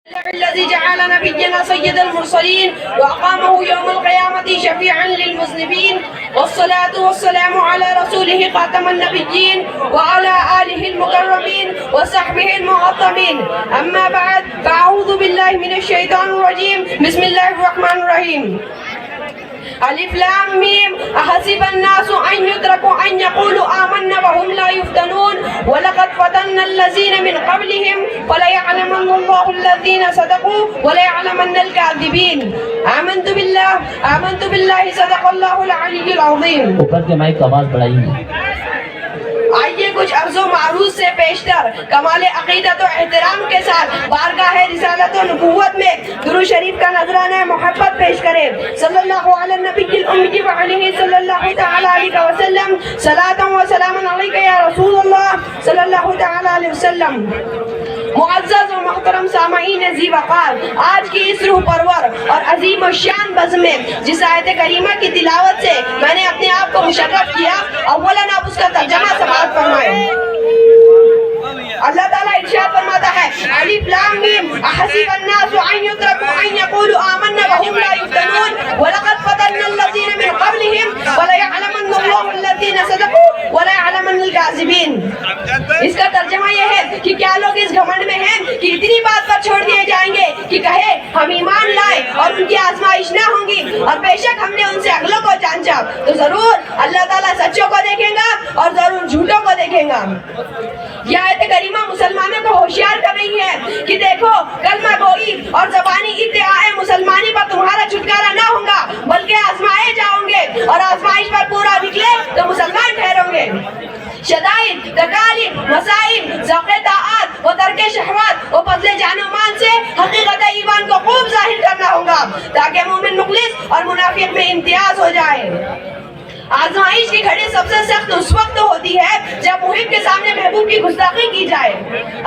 الذي جعل نبينا سيد المرسلين وأقامه يوم القيامة شفيعا للمذنبين، والصلاة والسلام على رسوله خاتم النبيين وعلى آله المكرمين وصحبه المعظمين. أما بعد، فأعوذ بالله من الشيطان الرجيم. بسم الله الرحمن الرحيم. الف لام میم احسب الناس ان يتركوا ان يقولوا آمنا وهم لا يفتنون ولقد فتنا الذين من قبلهم فليعلمن الله الذين صدقوا وليعلمن الكاذبين. آمنت بالله صدق اللہ العلی العظیم. اوپر کے مائک کا آواز بڑھائیے. آئیے کچھ عرض و معروض سے پیشتر کمال عقیدت و احترام کے ساتھ بارگاہ رسالت و نبوت میں درود شریف کا نذرانہ محبت پیش کریں. صلی اللہ علی النبی الامی و علیہ صلی اللہ تعالی علیہ وسلم. صلاۃ و سلام علیک یا رسول اللہ صلی اللہ تعالی علیہ وسلم. معزز و محترم سامعین ذی وقار، آج کی اس روح پرور اور عظیم و شان بزم میں جس آیت کریمہ کی تلاوت سے میں نے اپنے آپ کو مشرف کیا، اولاً آپ اس کا ترجمہ سماعت فرمائیں. اللہ تعالیٰ ارشاد فرماتا ہے الف لام میم احسب الناس ان يتركوا ان يقولوا آمنا وهم لا يفتنون ولقد فتنا الذين من قبلهم وليعلمن الله الذين صدقوا وليعلمن الكاذبين. اس کا ترجمہ یہ ہے کہ کیا لوگ اس گھمنڈ میں ہیں کہ اتنی بات پر چھوڑ دیے جائیں گے کہ کہے ہم ایمان لائے اور ان کی آزمائش نہ ہوں گی اور بے شک ہم نے ان سے اگلوں کو جانچا، تو ضرور اللہ تعالیٰ سچوں کو دیکھیں گا اور ضرور جھوٹوں کو دیکھیں گا. یہ آیت کریمہ مسلمانوں کو ہوشیار کر رہی ہے کہ دیکھو کلمہ گوئی اور زبانی ادعائے مسلمانی پر تمہارا چھٹکارا نہ ہوگا بلکہ آزمائے جاؤ گے، اور آزمائش پر پورا نکلے تو مسلمان ٹھہرو گے. شدائد، تکالیف، مسائل، ذوق طاعات و ترک شہوات و فضل جان و مال سے حقیقت ایمان کو خوب ظاہر کرنا ہوگا تاکہ مومن مخلص اور منافق میں امتیاز ہو جائے. آزمائش کی گھڑی سب سے سخت اس وقت ہوتی ہے جب محب کے سامنے محبوب کی گستاخی کی جائے.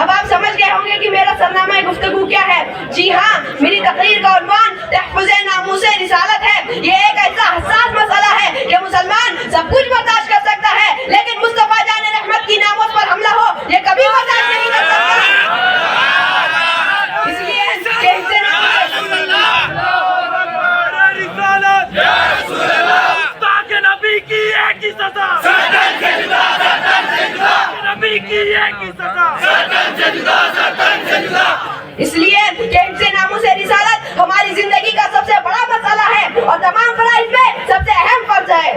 اب آپ سمجھ گئے ہوں گے کہ میرا سرنامہ گفتگو کیا ہے. جی ہاں، میری تقریر کا عنوان تحفظ ناموس رسالت ہے. یہ ایک ایسا حساس مسئلہ ہے کہ مسلمان سب کچھ برداشت کر سکتا ہے لیکن مصطفیٰ جان رحمت کی ناموس پر حملہ ہو یہ کبھی برداشت نہیں کر سکتا. اس لیے نبی کی ایک ہی سزا، نبی کی ایک ہی سزا. اس لیے کہ حفظ ناموس رسالت ہماری زندگی کا سب سے بڑا مسئلہ ہے اور تمام فرائض میں سب سے اہم فرض ہے.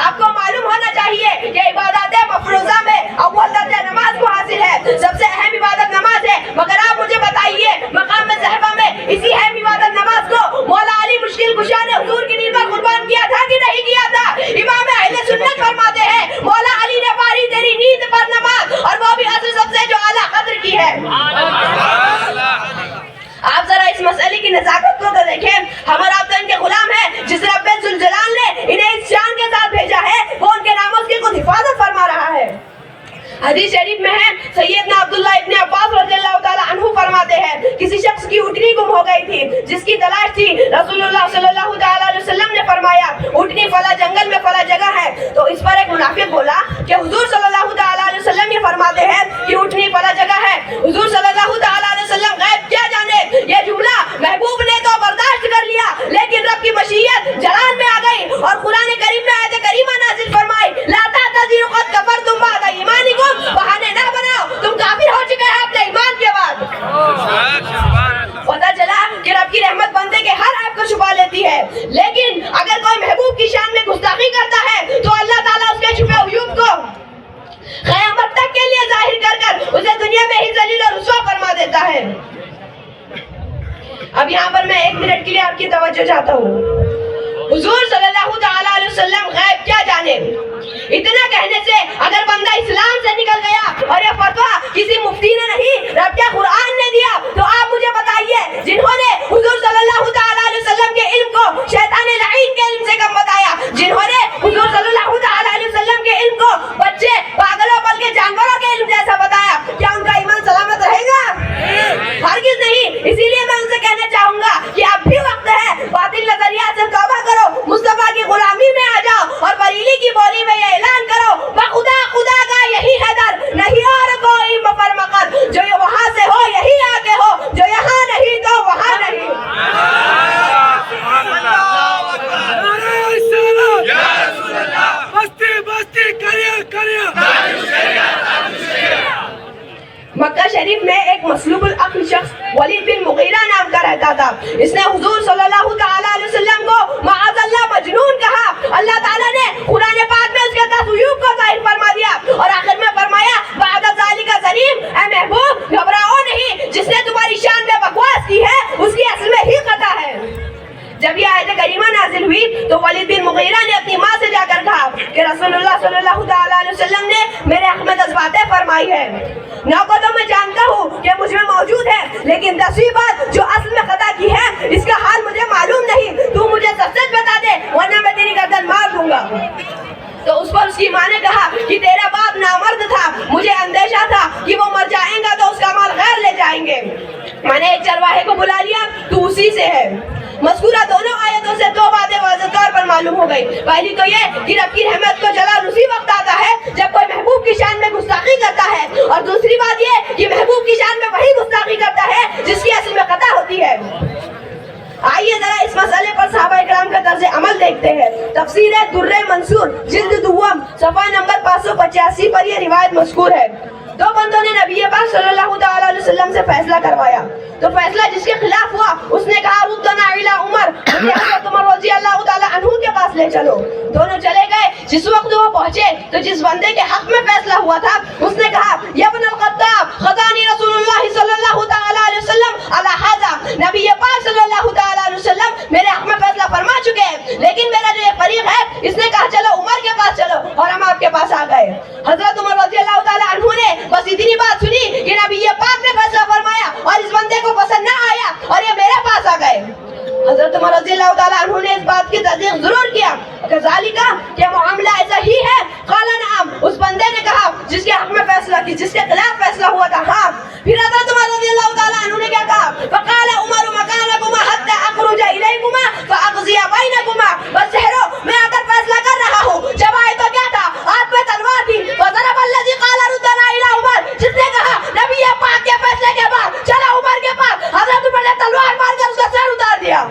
آپ کو معلوم ہونا چاہیے کہ عبادات مفروضہ میں اول درجہ نماز کو حاصل ہے. سب سے اہم عبادت نماز ہے، مگر آپ مجھے بتائیے مقام صحبہ میں اسی اہم عبادت نماز کو مولا علی مشکل کشا نے حضور کی نیند پر قربان کیا تھا کہ نہیں کیا تھا؟ امام اہل سنت فرماتے ہیں مولا علی نے پڑھی تیری نیند پر نماز، اور وہ بھی عصر سب سے جو اعلیٰ قدر کی ہے. آپ ذرا اس مسئلے کی نزاکت کو تو دیکھیں. ہمارا آپ تو ان کے غلام ہیں. جس رب ذوالجلال نے انہیں اس شان کے ساتھ بھیجا ہے وہ ان کے ناموس کی خود حفاظت فرما رہا ہے. حدیث شریف میں ہے سیدنا عبداللہ ابن عباس رضی اللہ تعالیٰ عنہ فرماتے ہیں کسی شخص کی اٹھنی گم ہو گئی تھی جس کی تلاش تھی. رسول اللہ صلی اللہ تعالیٰ علیہ وسلم نے فرمایا اٹھنی فلاں جنگل میں فلاں جگہ ہے. تو اس پر ایک منافق بولا کہ حضور صلی اللہ تعالیٰ علیہ وسلم یہ فرماتے ہیں کہ اٹھنی فلاں جگہ ہے. حضور صلی اللہ تعالیٰ علیہ وسلم غیب کیا جانے. یہ جملہ محبوب نے تو برداشت کر لیا لیکن رب کی مشیت جلال میں آ گئی اور قرآن کریم میں آیت کریمہ نازل فرمائی لا تعتذروا قد کفرتم بعد ایمانکم. بہانے نہ بناؤ، تم کافر ہو چکے ہیں اپنے ایمان کے بعد. پتہ چلا کہ رب کی رحمت بندے کے ہر عیب کو چھپا لیتی ہے، لیکن اگر کوئی محبوب کی شان میں گستاخی کرتا ہے تو اللہ تعالیٰ اس کے چھپے عیوب کو قیامت تک کے لیے ظاہر کر کر اسے دنیا میں ہی ذلیل و رسوا فرما دیتا ہے. اب یہاں پر میں 1 منٹ کے لیے آپ کی توجہ چاہتا ہوں. حضور صلی اللہ تعالیٰ علیہ وسلم غیب کیا جانے. اتنا کہنے سے اگر بندہ اسلام سے نکل گیا اور یہ فتویٰ کسی مفتی نے نہیں رب کے قرآن نے دیا، تو آپ مجھے بتائیے جنہوں نے حضور صلی اللہ تعالیٰ علیہ وسلم کے علم کو شیطان لعین کے علم سے کم بتایا، جنہوں نے حضور صلی اللہ تعالیٰ علیہ وسلم کے علم کو بچے پاگلوں بلکہ جانوروں کے علم جیسا بتایا، کیا ان کا ایمان سلامت رہے گا؟ ہرگز نہیں. اسی لیے میں ان سے کہنا چاہوں گا کہ اب بھی وقت ہے باطل نظریات سے توبہ کرو، مصطفیٰ کی غلامی میں آ جاؤ اور بریلی کی بولی میں یہ اعلان کرو بخدا خدا کا یہی ہے در، نہیں اور کوئی مفرمقت، جو وہاں سے ہو یہی مسلوب العقل شخص ولید بن مغیرہ نام کا رہتا تھا. اس نے حضور صلی اللہ تعالیٰ علیہ وسلم کو معاذ اللہ مجنون کہا. اللہ تعالیٰ نے قرآن پاک میں اس کے تسویب کو ظاہر فرما دیا اور آخر میں فرمایا بعد ذالک زنیم، اے محبوب گھبراؤ نہیں، جس نے تمہاری شان میں بکواس کی ہے اس کی اصل میں ہی خطا ہے. جب یہ آیت کریمہ نازل ہوئی تو ولید بن مغیرہ نے اپنی ماں سے جا کر کہا کہ رسول اللہ صلی اللہ تعالیٰ علیہ وسلم نے میرے حق میں 10 باتیں فرمائی ہے. 9 کو تو میں جانتا ہوں کہ مجھ میں موجود ہے، لیکن 10ویں بات جو اصل میں خطا کی ہے اس کا حال مجھے معلوم نہیں. تو مجھے سچ سچ بتا دے ورنہ میں تیری گردن مار دوں گا. تو اس پر اس کی ماں نے کہا کہ تیرا باپ نامرد تھا، مجھے اندیشہ تھا کہ وہ مر جائیں گا تو اس کا مال غیر لے جائیں گے. میں نے ایک چرواہے کو بلا لیا، تو اسی سے ہے. مذکورہ دونوں آیتوں سے 2 باتیں واضح طور پر معلوم ہو گئی. پہلی تو یہ کہ رب کی رحمت کو جلال اسی وقت آتا ہے جب کوئی محبوب کی شان میں گستاخی کرتا ہے، اور دوسری بات یہ کہ محبوب کی شان میں وہی گستاخی کرتا ہے جس کی اصل میں خطا ہوتی ہے. آئیے ذرا اس مسئلے پر صحابہ اکرام کا طرز عمل دیکھتے ہیں. تفسیر در منصور جلد دوم صفحہ نمبر 585 پر یہ روایت مذکور ہے. 2 بندوں نے نبی پاک صلی اللہ تعالیٰ علیہ وسلم سے فیصلہ کروایا. تو فیصلہ جس کے خلاف ہوا اس نے کہا ردنا الی عمر، حضرت عمر رضی اللہ تعالیٰ عنہ کے پاس لے چلو. دونوں چلے گئے. جس وقت وہ پہنچے تو جس بندے کے حق میں فیصلہ ہوا تھا اس نے کہا یا ابن الخطاب خطانی رسول اللہ صلی اللہ تعالیٰ علیہ وسلم علی ھذا، نبی پاک صلی اللہ تعالیٰ علیہ وسلم میرے حق میں فیصلہ فرما چکے ہیں، لیکن میرا جو ایک فریق ہے اس نے کہا چلو عمر کے پاس چلو، اور ہم آپ کے پاس آ گئے. حضرت عمر رضی اللہ تعالیٰ عنہ نے بس اتنی بات سنی کہ نبی پاک نے فیصلہ فرمایا اور اس بندے کو پسند نہ آیا اور یہ میرے پاس آ گئے. حضرت عمر رضی اللہ تعالیٰ عنہ نے اس بات کی تصدیق ضرور کیا کذالک کہ معاملہ ایسا ہی ہے. قال نعم، اس بندے نے کہا جس کے حق میں فیصلہ کی، جس کے خلاف فیصلہ ہوا تھا. ہاں. پھر حضرت عمر رضی اللہ تعالیٰ عنہ نے کیا کہا فقال عمر مکانکما حتى اخرج الیکما فاقضی بینکما. بس ٹھہرو، میں آ کر فیصلہ کر رہا ہوں. جب آئے تو کیا تھا؟ ہاتھ میں تلوار تھی. فضرب الذی قال ردنا الی عمر، جس نے کہا نبی پاک کے فیصلے کے بعد چلا عمر کے پاس. حضرت عمر نے تلوار مار کر اس کا سر اتار دیا.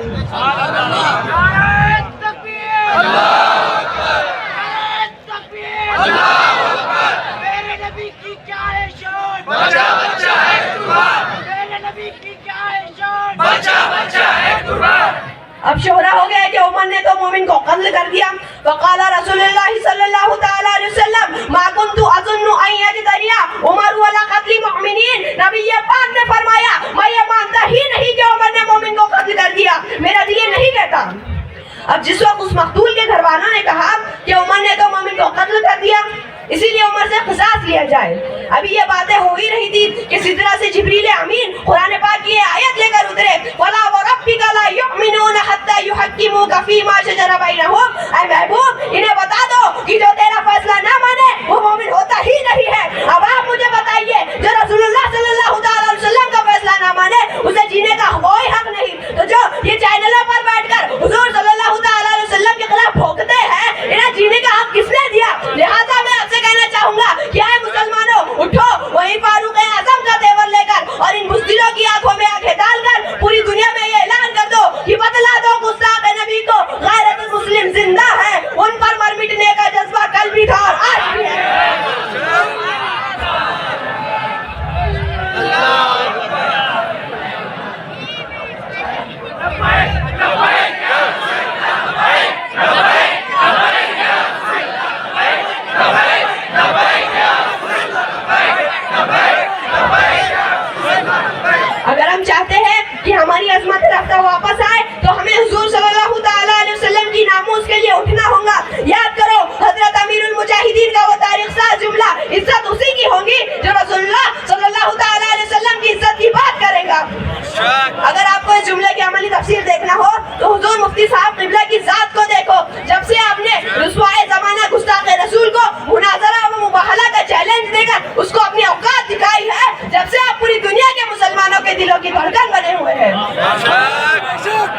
میرے نبی کی کیا ہے شان، بچا بچا ہے قربان. میرے نبی کی کیا ہے شان، بچا بچا ہے قربان. اب شہرا ہو گیا کہ عمر نے تو مومن کو قتل کر دیا. فقال رسول اللہ صلی اللہ تعالی علیہ وسلم ما كنت اظن ان يجترئ عمر ولا قتل مؤمنین. نبی پاک نے فرمایا میں یہ مانتا ہی نہیں کہ عمر نے مومن کو قتل کر دیا، میرا دل یہ نہیں کہتا. اب جس وقت اس مقتول کے گھر والوں نے کہا کہ عمر نے تو مومن کو قتل کر دیا، اسی لیے عمر سے قصاص لیا جائے. ابھی یہ باتیں ہو ہی رہی تھی کہ سدرہ سے جبریل امین قرآن پاک کی آیت لے کر اترے وَلَا وَرَبِّكَ لَا يُؤْمِنُونَ حَتَّى يُحَكِّمُوكَ فِي مَا شَجَرَ بَيْنَهُمْ. اے محبوب انہیں بتا دو کہ جو تیرا فیصلہ نہ مانے وہ مومن ہوتا ہی نہیں ہے. اب آپ مجھے بتائیے جو رسول اللہ صلی اللہ تعالیٰ علیہ وسلم کا فیصلہ نہ مانے اسے جینے کا کوئی حق نہیں. تو جو یہ چینلوں پر بیٹھ کر حضور صلی اللہ تعالیٰ علیہ وسلم کے خلاف بھونکتے ہیں انہیں جینے کا حق کس نے دیا؟ لہٰذا میں آپ سے کہنا چاہوں گا کہ اے مسلمانوں اٹھو، وہی فاروق اعظم کا تیور لے کر اور ان بزدلوں کی آنکھوں میں آنکھیں ڈال کر پوری دنیا میں یہ اعلان کر دو کہ بتلا دو گستاخ نبی کو غیرت مسلم زندہ ہے، ان پر مر مٹنے کا جذبہ کل بھی تھا اور آج بھی ہے. اگر ہم چاہتے ہیں کہ ہماری عظمت رفتہ واپس آئے تو ہمیں حضور صلی اللہ تعالیٰ علیہ وسلم کی ناموس کے لیے اٹھنا ہوگا. یاد کرو حضرت امیر المجاہدین کا وہ تاریخ ساز جملہ عزت اسی کی ہوگی جو رسول اللہ صلی اللہ تعالیٰ علیہ وسلم کی عزت کی بات کرے گا. اگر آپ کو اس جملے کی عملی تفسیر دیکھنا ہو تو حضور مفتی صاحب قبلہ کی ذات کو دیکھو. جب سے آپ نے رسوائے زمانہ گستاخ رسول کو مناظرہ و مباہلہ کا چیلنج دے کر اس کو اپنی اوقات دکھائی ہے، جب سے آپ پوری دنیا کے مسلمانوں کے دلوں کی دھڑکن بنے ہوئے ہیں.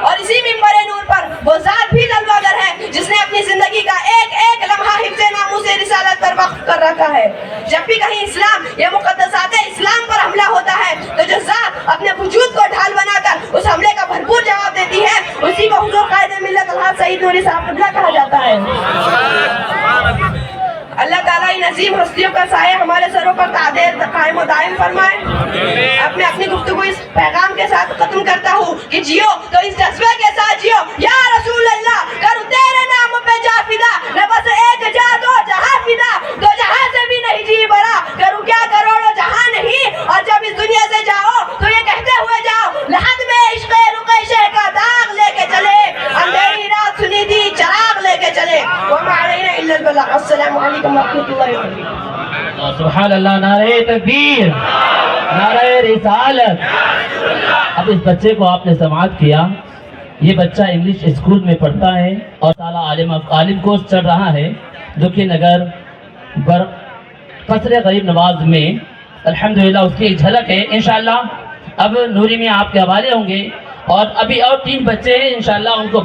اور اسی منبر نور پر وہ ذات بھی جلوہ گر ہے جس نے اپنی زندگی کا ایک ایک لمحہ حفظ ناموس رسالت پر وقف کر رکھا ہے. جب بھی کہیں اسلام یا مقدسات اسلام پر حملہ ہوتا ہے تو جو ذات اپنے وجود کو ڈھال بنا کر اس حملے کا بھرپور جواب دیتی ہے اسی کو حضور قائد ملت الحاج سعید نوری صاحب قبلہ کہا جاتا ہے. اللہ تعالیٰ ان عظیم ہستیوں کا سایہ ہمارے سروں پر قائم و دائم فرمائے. اب میں اپنی گفتگو اس پیغام کے ساتھ ختم کرتا ہوں کہ جیو تو اس جذبے کے ساتھ جیو. یا رسول اللہ کروں تیرے نام پہ جا فدا, نہ بس ایک جا دو جہاں فدا, دو جہاں سے بھی نہیں جی بڑا, کروں کیا کروڑوں جہاں نہیں, اور جب اس دنیا سے جاؤ تو یہ کہتے ہوئے جاؤ لحد میں عشق رقیہ شہ کا داغ لے کے چلے, اندھیری رات سنی تھی چراغ لے کے چلے. وما علینا الا البلاغ. السلام علیکم ورحمۃ اللہ وبرکاتہ. سبحان اللہ, نعرہ تکبیر, نعرہ رسالت. اب اس بچے کو آپ نے سماعت کیا, یہ بچہ انگلش اسکول میں پڑھتا ہے اور عالم کورس چل رہا ہے دکھی نگر قصر غریب نواز میں. الحمدللہ اس کی ایک جھلک ہے. انشاءاللہ اب نوری میں آپ کے حوالے ہوں گے, اور ابھی اور 3 بچے ہیں انشاءاللہ ان کو